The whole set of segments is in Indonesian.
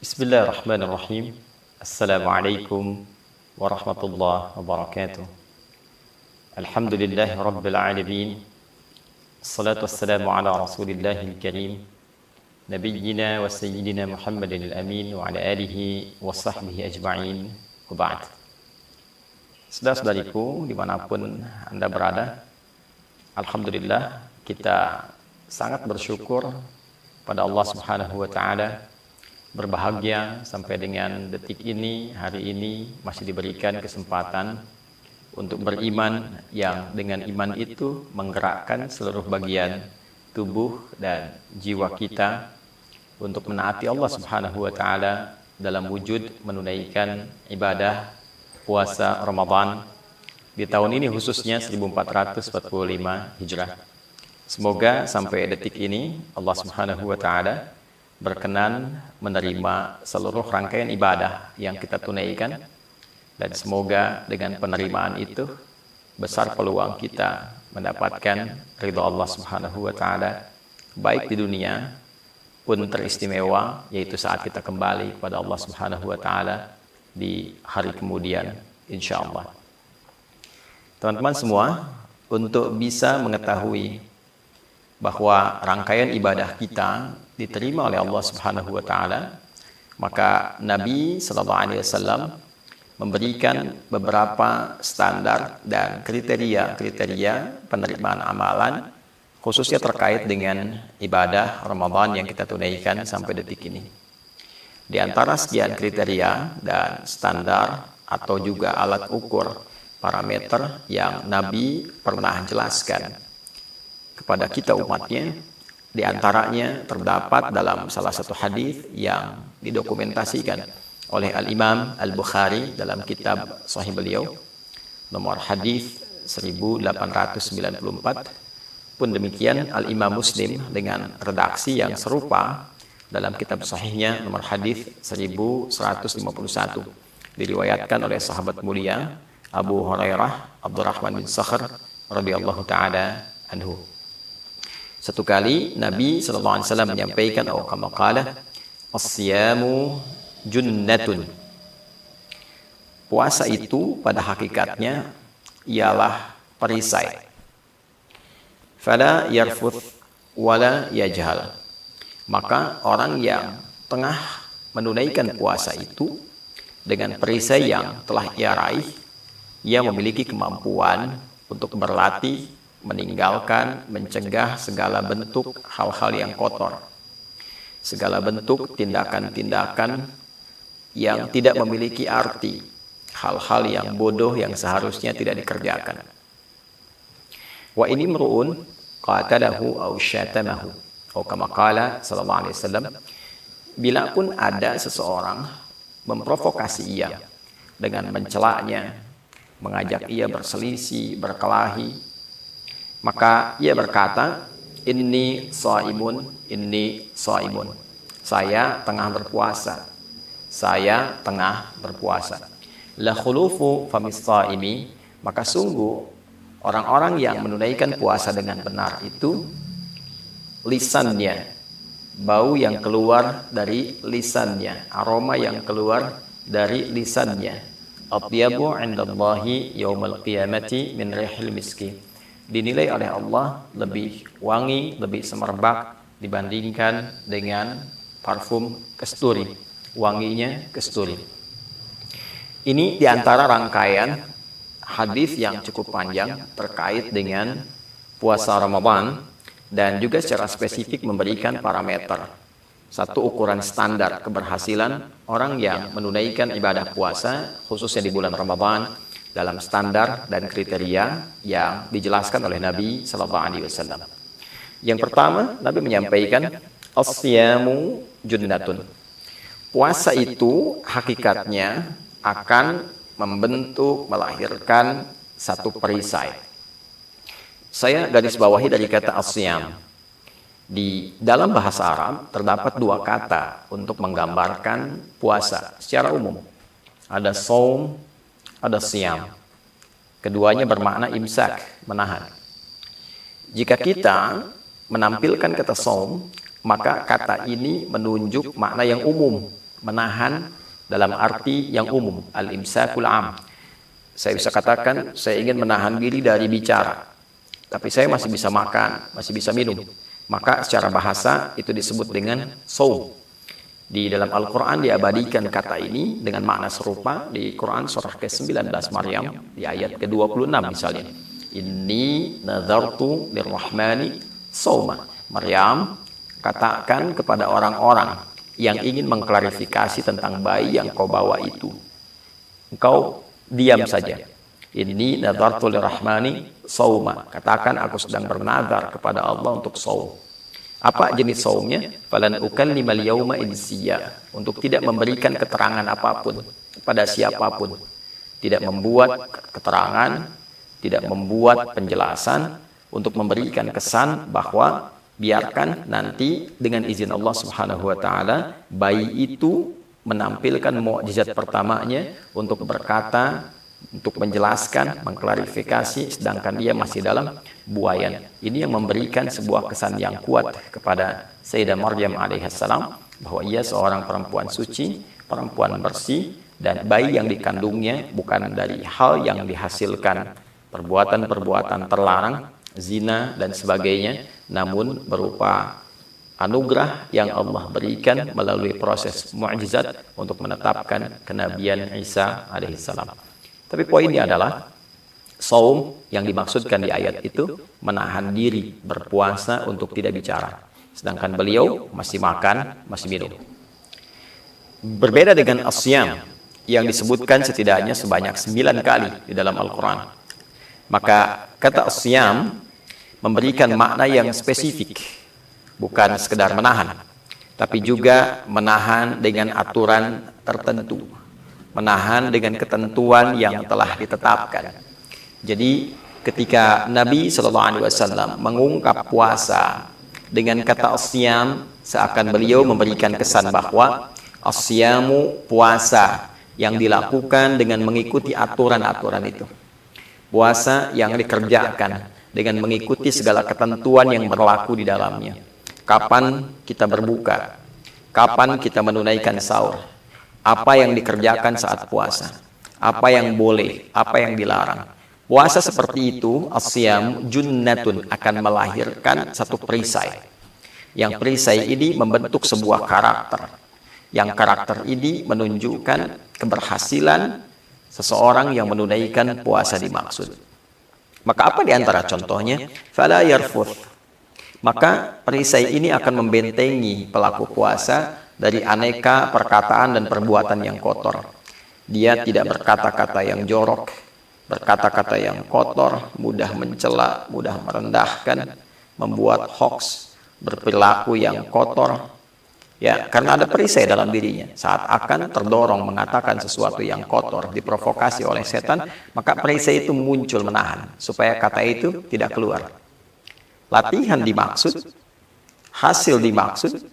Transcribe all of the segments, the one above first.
Bismillahirrahmanirrahim. Assalamualaikum warahmatullahi wabarakatuh. Alhamdulillahi rabbil alamin. Assalatu wassalamu ala rasulillahil karim. Nabiyyina wa sayyidina Muhammadin al-amin wa ala alihi wa sahbihi ajma'in. Wa ba'd. Saudara-saudariku dimanapun Anda berada, alhamdulillah kita sangat bersyukur pada Allah Subhanahu wa Ta'ala, berbahagia sampai dengan detik ini, hari ini masih diberikan kesempatan untuk beriman yang dengan iman itu menggerakkan seluruh bagian tubuh dan jiwa kita untuk menaati Allah Subhanahu wa Ta'ala dalam wujud menunaikan ibadah puasa Ramadan di tahun ini khususnya 1445 Hijrah. Semoga sampai detik ini Allah Subhanahu wa Ta'ala berkenan menerima seluruh rangkaian ibadah yang kita tunaikan, dan semoga dengan penerimaan itu besar peluang kita mendapatkan ridha Allah Subhanahu wa Ta'ala baik di dunia pun teristimewa, yaitu saat kita kembali kepada Allah Subhanahu wa Ta'ala di hari kemudian insyaallah. Teman-teman semua, untuk bisa mengetahui bahwa rangkaian ibadah kita diterima oleh Allah Subhanahu wa Ta'ala, maka Nabi sallallahu alaihi wasallam memberikan beberapa standar dan kriteria penerimaan amalan khususnya terkait dengan ibadah Ramadan yang kita tunaikan sampai detik ini. Di antara sekian kriteria dan standar atau juga alat ukur parameter yang Nabi pernah jelaskan kepada kita umatnya, di antaranya terdapat dalam salah satu hadis yang didokumentasikan oleh Al-Imam Al-Bukhari dalam kitab Sahih beliau, nomor hadis 1894. Pun demikian Al-Imam Muslim dengan redaksi yang serupa dalam kitab Sahihnya nomor hadis 1151, diriwayatkan oleh sahabat mulia Abu Hurairah Abdurrahman bin Sakhr radhiyallahu taala anhu. Satu kali Nabi SAW menyampaikan, atau kama qala, as-siyamu junnatun. Puasa itu pada hakikatnya ialah perisai. Fala yarfuth wala yajhal. Maka orang yang tengah menunaikan puasa itu dengan perisai yang telah ia raih, ia memiliki kemampuan untuk berlatih meninggalkan, mencegah segala bentuk hal-hal yang kotor, segala bentuk tindakan-tindakan yang tidak memiliki arti, hal-hal yang bodoh yang seharusnya tidak dikerjakan. Wa ini mru'un qatalahu aw syatamahu, atau kama qala sallallahu alaihi wasallam, bila pun ada seseorang memprovokasi ia dengan mencelaknya, mengajak ia berselisih, berkelahi, maka ia berkata, inni shaimun, saya tengah berpuasa, saya tengah berpuasa. La khulufu famis shaimi, maka sungguh orang-orang yang menunaikan puasa dengan benar itu lisannya, bau yang keluar dari lisannya, aroma yang keluar dari lisannya, atyabu 'indallahi yaumal qiyamati min rihil miski, dinilai oleh Allah lebih wangi, lebih semerbak dibandingkan dengan parfum kasturi, wanginya kasturi. Ini diantara rangkaian hadis yang cukup panjang terkait dengan puasa Ramadan, dan juga secara spesifik memberikan parameter, satu ukuran standar keberhasilan orang yang menunaikan ibadah puasa khususnya di bulan Ramadan dalam standar dan kriteria yang dijelaskan oleh Nabi sallallahu alaihi wasallam. Yang pertama, Nabi menyampaikan as-siyamu junnatun. Puasa itu hakikatnya akan membentuk, melahirkan satu perisai. Saya garis bawahi dari kata as-siyam. Di dalam bahasa Arab terdapat dua kata untuk menggambarkan puasa secara umum. Ada saum, ada siyam. Keduanya bermakna imsak, menahan. Jika kita menampilkan kata saum, maka kata ini menunjuk makna yang umum, Menahan dalam arti yang umum, al-imsakul am. Saya bisa katakan, saya ingin menahan diri dari bicara, tapi saya masih bisa makan, masih bisa minum. Maka secara bahasa itu disebut dengan shaum. Di dalam Al-Quran diabadikan kata ini dengan makna serupa di Quran surah ke-19 Maryam di ayat ke-26 misalnya. Inni nazartu lirrahmani shauma. Maryam, katakan kepada orang-orang yang ingin mengklarifikasi tentang bayi yang kau bawa itu, engkau diam saja. Inni nazartu lirrahmani shauma. Katakan aku sedang bernazar kepada Allah untuk shaum. Apa jenis saumnya? Falan ukallimal yauma insiya. Untuk tidak memberikan keterangan apapun pada siapapun. Tidak membuat keterangan, tidak membuat penjelasan untuk memberikan kesan bahwa biarkan nanti dengan izin Allah Subhanahu wa taala bayi itu menampilkan mukjizat pertamanya untuk berkata, untuk menjelaskan, mengklarifikasi, sedangkan dia masih dalam buayan. Ini yang memberikan sebuah kesan yang kuat kepada Sayyidah Maryam alaihissalam bahwa ia seorang perempuan suci, perempuan bersih, dan bayi yang dikandungnya bukan dari hal yang dihasilkan perbuatan-perbuatan terlarang, zina dan sebagainya, namun berupa anugerah yang Allah berikan melalui proses mukjizat untuk menetapkan kenabian Isa alaihissalam. Tapi poinnya adalah shaum yang dimaksudkan di ayat itu menahan diri berpuasa untuk tidak bicara. Sedangkan beliau masih makan, masih minum. Berbeda dengan asyam yang disebutkan setidaknya sebanyak 9 kali di dalam Al-Quran. Maka kata asyam memberikan makna yang spesifik. Bukan sekedar menahan, tapi juga menahan dengan aturan tertentu. Menahan dengan ketentuan yang telah ditetapkan. Jadi ketika Nabi SAW mengungkap puasa dengan kata asyam, seakan beliau memberikan kesan bahwa asyamu puasa yang dilakukan dengan mengikuti aturan-aturan itu. Puasa yang dikerjakan dengan mengikuti segala ketentuan yang berlaku di dalamnya. Kapan kita berbuka, kapan kita menunaikan sahur, apa yang dikerjakan saat puasa, apa yang boleh, apa yang dilarang. Puasa seperti itu, asyam junnatun, akan melahirkan satu perisai. Yang perisai ini membentuk sebuah karakter. Yang karakter ini menunjukkan keberhasilan seseorang yang menunaikan puasa dimaksud. Maka apa di antara contohnya? Fala yarfuth. Maka perisai ini akan membentengi pelaku puasa dari aneka perkataan dan perbuatan yang kotor. Dia tidak berkata-kata yang jorok, berkata-kata yang kotor, mudah mencela, mudah merendahkan, membuat hoax, berperilaku yang kotor. Ya, karena ada perisai dalam dirinya. Saat akan terdorong mengatakan sesuatu yang kotor, diprovokasi oleh setan, maka perisai itu muncul menahan supaya kata itu tidak keluar. Latihan dimaksud, hasil dimaksud,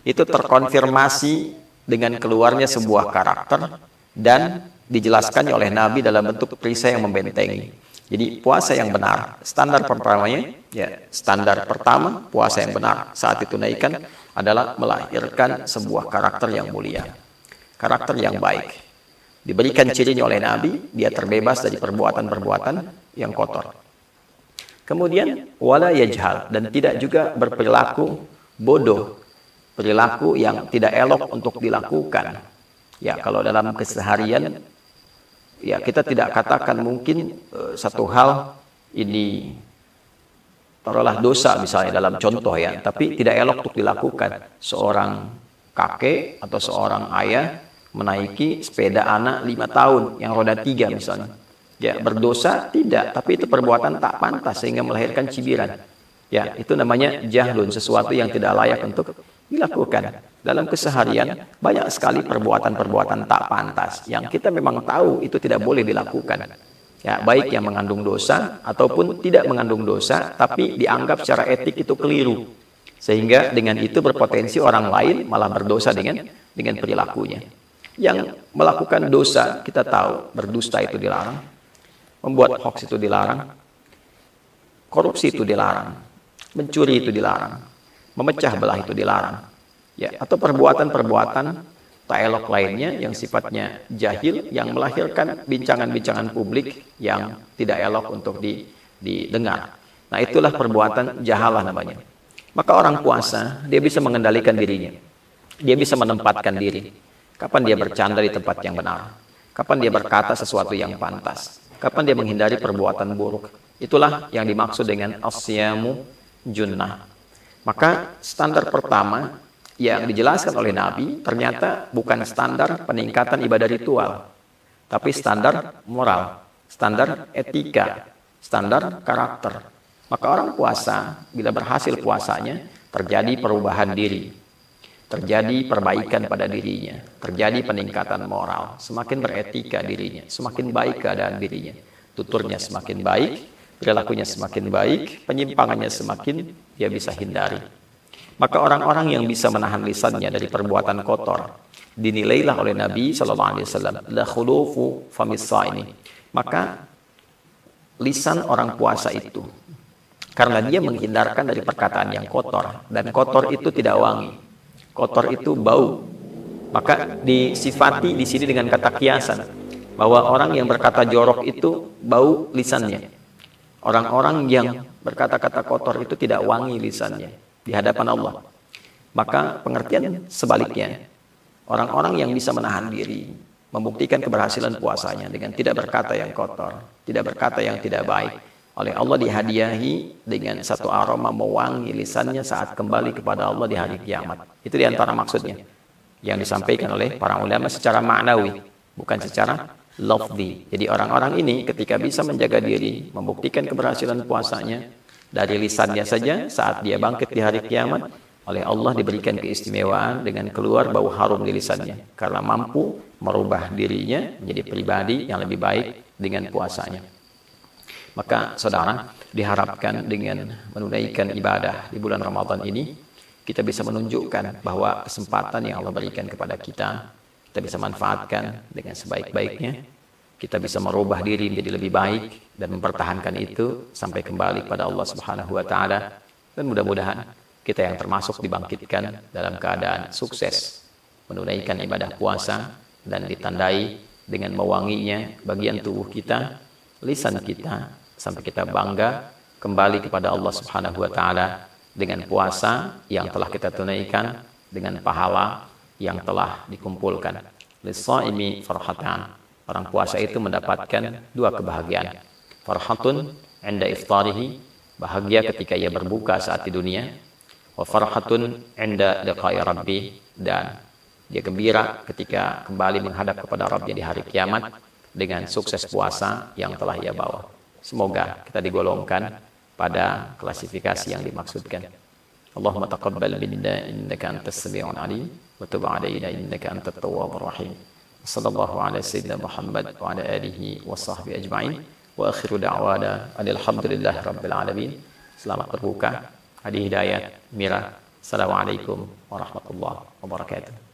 itu terkonfirmasi dengan keluarnya sebuah karakter dan dijelaskannya oleh Nabi dalam bentuk perisai yang membentengi. Jadi puasa yang benar, standar pertamanya, ya standar pertama puasa yang benar saat ditunaikan adalah melahirkan sebuah karakter yang mulia, karakter yang baik. Diberikan cirinya oleh Nabi, dia terbebas dari perbuatan-perbuatan yang kotor. Kemudian wala yajhal, dan tidak juga berperilaku bodoh, perilaku yang tidak elok untuk dilakukan. Ya, kalau dalam keseharian, ya kita tidak katakan mungkin satu hal ini taruhlah dosa misalnya dalam contoh ya, tapi tidak elok untuk dilakukan. Seorang kakek atau seorang ayah menaiki sepeda anak 5 tahun yang roda 3 misalnya. Ya, berdosa tidak, tapi itu perbuatan tak pantas sehingga melahirkan cibiran. Ya, itu namanya jahlun, sesuatu yang tidak layak untuk dilakukan. Dalam keseharian banyak sekali perbuatan-perbuatan tak pantas yang kita memang tahu itu tidak boleh dilakukan. Ya, baik yang mengandung dosa ataupun tidak mengandung dosa, tapi dianggap secara etik itu keliru. Sehingga dengan itu berpotensi orang lain malah berdosa dengan perilakunya. Yang melakukan dosa kita tahu, berdusta itu dilarang, membuat hoax itu dilarang, korupsi itu dilarang, mencuri itu dilarang, memecah belah itu dilarang. Ya, atau perbuatan-perbuatan dialog lainnya yang sifatnya jahil, yang melahirkan bincangan-bincangan publik yang tidak elok untuk didengar. Nah, itulah perbuatan jahalah namanya. Maka orang puasa, dia bisa mengendalikan dirinya. Dia bisa menempatkan diri. Kapan dia bercanda di tempat yang benar. Kapan dia berkata sesuatu yang pantas. Kapan dia menghindari perbuatan buruk. Itulah yang dimaksud dengan as-siyamu junnah. Maka standar pertama yang dijelaskan oleh Nabi ternyata bukan standar peningkatan ibadah ritual, tapi standar moral, standar etika, standar karakter. Maka orang puasa, bila berhasil puasanya, terjadi perubahan diri, terjadi perbaikan pada dirinya, terjadi peningkatan moral, semakin beretika dirinya, semakin baik keadaan dirinya, tuturnya semakin baik, perilakunya semakin baik, penyimpangannya semakin dia bisa hindari. Maka orang-orang yang bisa menahan lisannya dari perbuatan kotor dinilailah oleh Nabi SAW la khulufu famis shaimi. Maka lisan orang puasa itu, karena dia menghindarkan dari perkataan yang kotor, dan kotor itu tidak wangi, kotor itu bau. Maka disifati di sini dengan kata kiasan, bahwa orang yang berkata jorok itu bau lisannya. Orang-orang yang berkata-kata kotor itu tidak wangi lisannya di hadapan Allah. Maka pengertian sebaliknya, orang-orang yang bisa menahan diri, membuktikan keberhasilan puasanya dengan tidak berkata yang kotor, tidak berkata yang tidak baik, oleh Allah dihadiahi dengan satu aroma mewangi lisannya saat kembali kepada Allah di hari kiamat. Itu diantara maksudnya yang disampaikan oleh para ulama secara maknawi, bukan secara lafzi. Jadi orang-orang ini ketika bisa menjaga diri, membuktikan keberhasilan puasanya dari lisannya saja, saat dia bangkit di hari kiamat, oleh Allah diberikan keistimewaan dengan keluar bau harum di lisannya, karena mampu merubah dirinya menjadi pribadi yang lebih baik dengan puasanya. Maka saudara, diharapkan dengan menunaikan ibadah di bulan Ramadan ini, kita bisa menunjukkan bahwa kesempatan yang Allah berikan kepada kita, kita bisa manfaatkan dengan sebaik-baiknya. Kita bisa merubah diri menjadi lebih baik dan mempertahankan itu sampai kembali kepada Allah Subhanahu wa taala, dan mudah-mudahan kita yang termasuk dibangkitkan dalam keadaan sukses menunaikan ibadah puasa dan ditandai dengan mewanginya bagian tubuh kita, lisan kita, sampai kita bangga kembali kepada Allah Subhanahu wa taala dengan puasa yang telah kita tunaikan, dengan pahala yang telah dikumpulkan. Lis-shaimi farhatan. Orang puasa itu mendapatkan dua kebahagiaan. Farhatun 'inda iftarihi, bahagia ketika ia berbuka saat di dunia. Wa farhatun 'inda liqa'i rabbih, dan dia gembira ketika kembali menghadap kepada Rabbnya di hari kiamat dengan sukses puasa yang telah ia bawa. Semoga kita digolongkan pada klasifikasi yang dimaksudkan. Allahumma taqabbal minna innaka antas sami'ul 'alim wa tub 'alaina innaka antat tawwabur rahim. Sallallahu ala sayyidina Muhammad wa ala alihi wa sahbihi ajma'in. Wa akhiru da'wana alhamdulillahi rabbil alamin. Selamat berbuka. Hadi Hidayat Mira. Assalamualaikum warahmatullahi wabarakatuh.